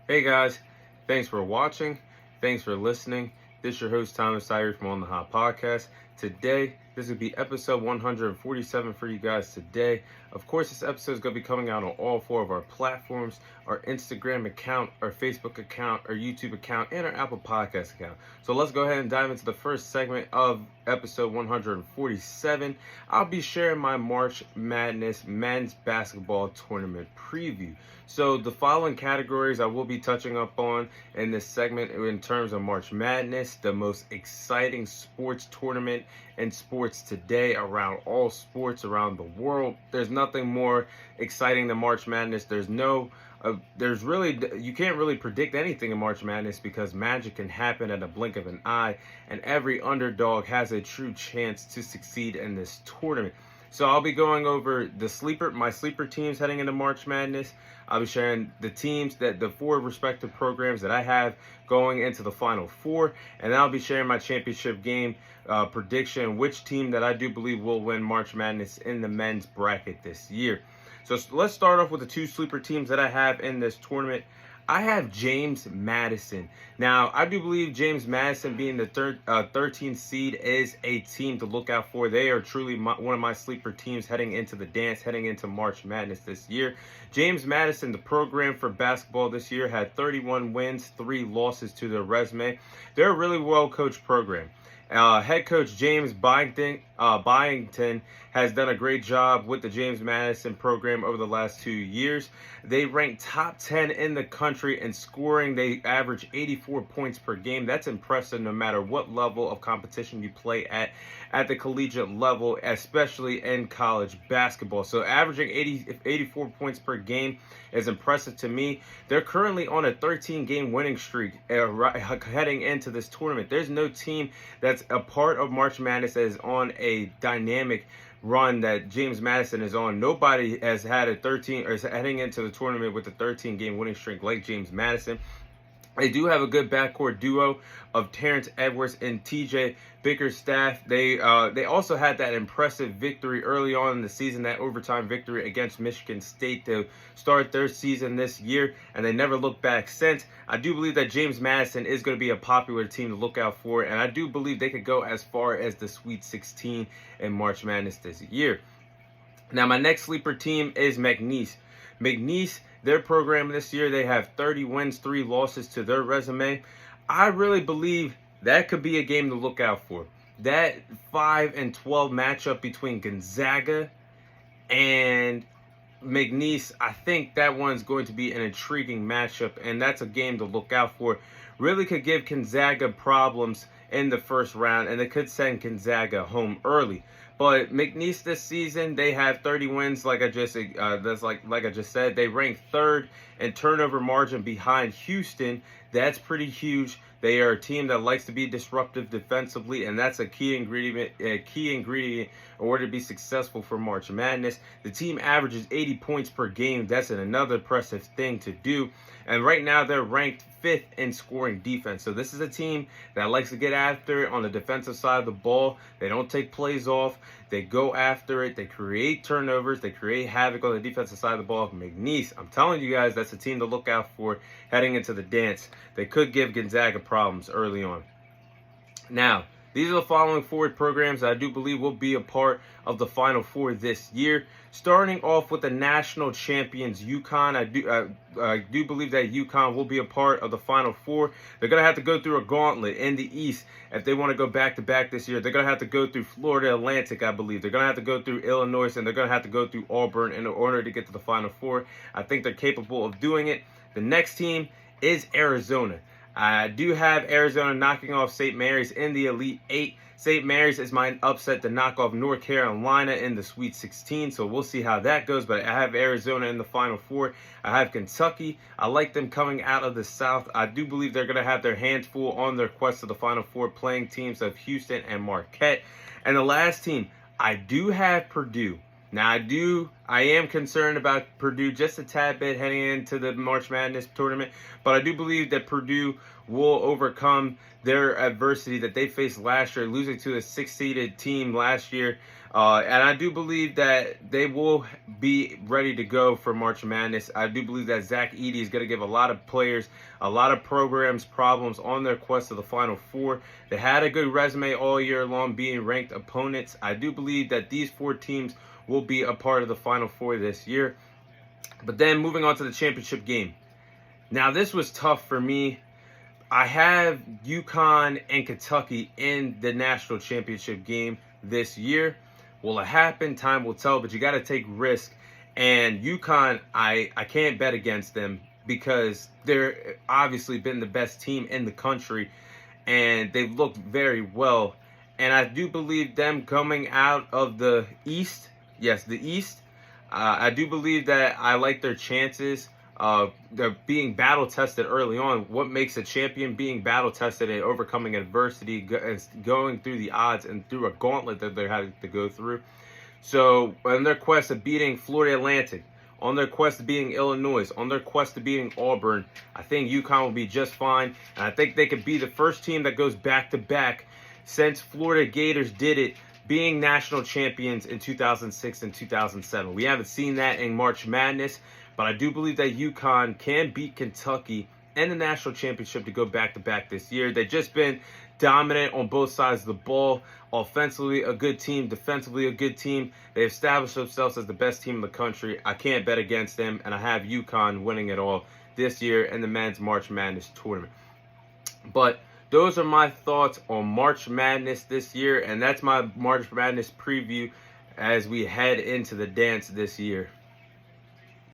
Hey guys, thanks for watching. Thanks for listening. This is your host Thomas Irie from On the Hot Podcast. Today, this will be episode 147 for you guys today. Of course, this episode is going to be coming out on all four of our platforms: our Instagram account, our Facebook account, our YouTube account, and our Apple Podcast account. So let's go ahead and dive into the first segment of episode 147. I'll be sharing my March Madness men's basketball tournament preview. So the following categories I will be touching up on in this segment in terms of March Madness, the most exciting sports tournament in sports today around all sports around the world. There's nothing more exciting than March Madness. You can't really predict anything in March Madness because magic can happen at a blink of an eye, and every underdog has a true chance to succeed in this tournament. So I'll be going over my sleeper teams heading into March Madness. I'll be sharing the four respective programs that I have going into the Final Four, and then I'll be sharing my championship game prediction, which team that I do believe will win March Madness in the men's bracket this year. So let's start off with the two sleeper teams that I have in this tournament. I have James Madison. Now, I do believe James Madison being the 13th seed is a team to look out for. They are truly one of my sleeper teams heading into the dance, heading into March Madness this year. James Madison, the program for basketball this year, had 31 wins, 3 losses to their resume. They're a really well-coached program. Head coach James Byington has done a great job with the James Madison program over the last 2 years. They rank top 10 in the country in scoring. They average 84 points per game. That's impressive no matter what level of competition you play at the collegiate level, especially in college basketball. So averaging 84 points per game is impressive to me. They're currently on a 13-game winning streak heading into this tournament. There's no team that's a part of March Madness that is on a dynamic run that James Madison is on. Nobody has had is heading into the tournament with a 13-game winning streak like James Madison. They do have a good backcourt duo of Terrence Edwards and TJ Bickerstaff. They also had that impressive victory early on in the season, that overtime victory against Michigan State to start their season this year, and they never looked back since. I do believe that James Madison is going to be a popular team to look out for, and I do believe they could go as far as the Sweet 16 in March Madness this year. Now, my next sleeper team is McNeese. McNeese, their program this year, they have 30 wins, 3 losses to their resume. I really believe that could be a game to look out for. That 5-12 matchup between Gonzaga and McNeese, I think that one's going to be an intriguing matchup, and that's a game to look out for. Really could give Gonzaga problems in the first round, and they could send Gonzaga home early. But McNeese this season, they have 30 wins, like I just said. They rank third in turnover margin behind Houston. That's pretty huge. They are a team that likes to be disruptive defensively, and that's a key ingredient in order to be successful for March Madness. The team averages 80 points per game. That's another impressive thing to do. And right now, they're ranked 5th in scoring defense. So this is a team that likes to get after it on the defensive side of the ball. They don't take plays off. They go after it. They create turnovers. They create havoc on the defensive side of the ball. McNeese, I'm telling you guys, that's a team to look out for heading into the dance. They could give Gonzaga problems early on. Now, these are the following 4 programs that I do believe will be a part of the Final Four this year. Starting off with the national champions, UConn. I do believe that UConn will be a part of the Final Four. They're going to have to go through a gauntlet in the East if they want to go back-to-back this year. They're going to have to go through Florida Atlantic, I believe. They're going to have to go through Illinois, and they're going to have to go through Auburn in order to get to the Final Four. I think they're capable of doing it. The next team is Arizona. I do have Arizona knocking off St. Mary's in the Elite 8. St. Mary's is my upset to knock off North Carolina in the Sweet 16, so we'll see how that goes. But I have Arizona in the Final Four. I have Kentucky. I like them coming out of the South. I do believe they're going to have their hands full on their quest to the Final Four, playing teams of Houston and Marquette. And the last team, I do have Purdue. Now, I am concerned about Purdue just a tad bit heading into the March Madness tournament, but I do believe that Purdue will overcome their adversity that they faced last year, losing to a 6-seeded team last year And I do believe that they will be ready to go for March Madness. I do believe that Zach Edey is going to give a lot of players, a lot of programs problems on their quest to the Final Four. They had a good resume all year long being ranked opponents. I do believe that these 4 teams will be a part of the Final Four this year. But then moving on to the championship game. Now this was tough for me. I have UConn and Kentucky in the national championship game this year. Will it happen? Time will tell, but you got to take risk. And UConn, I can't bet against them because they're obviously been the best team in the country, and they've looked very well. And I do believe them coming out of the East, yes, the East, I do believe that I like their chances. They're being battle tested early on. What makes a champion? Being battle tested and overcoming adversity, going through the odds and through a gauntlet that they're having to go through. So on their quest of beating Florida Atlantic, on their quest of beating Illinois, on their quest of beating Auburn, I think UConn will be just fine. And I think they could be the first team that goes back-to-back since Florida Gators did it, being national champions in 2006 and 2007. We haven't seen that in March Madness, but I do believe that UConn can beat Kentucky and the national championship to go back-to-back this year. They've just been dominant on both sides of the ball. Offensively, a good team. Defensively, a good team. They established themselves as the best team in the country. I can't bet against them, and I have UConn winning it all this year in the men's March Madness tournament. But those are my thoughts on March Madness this year, and that's my March Madness preview as we head into the dance this year.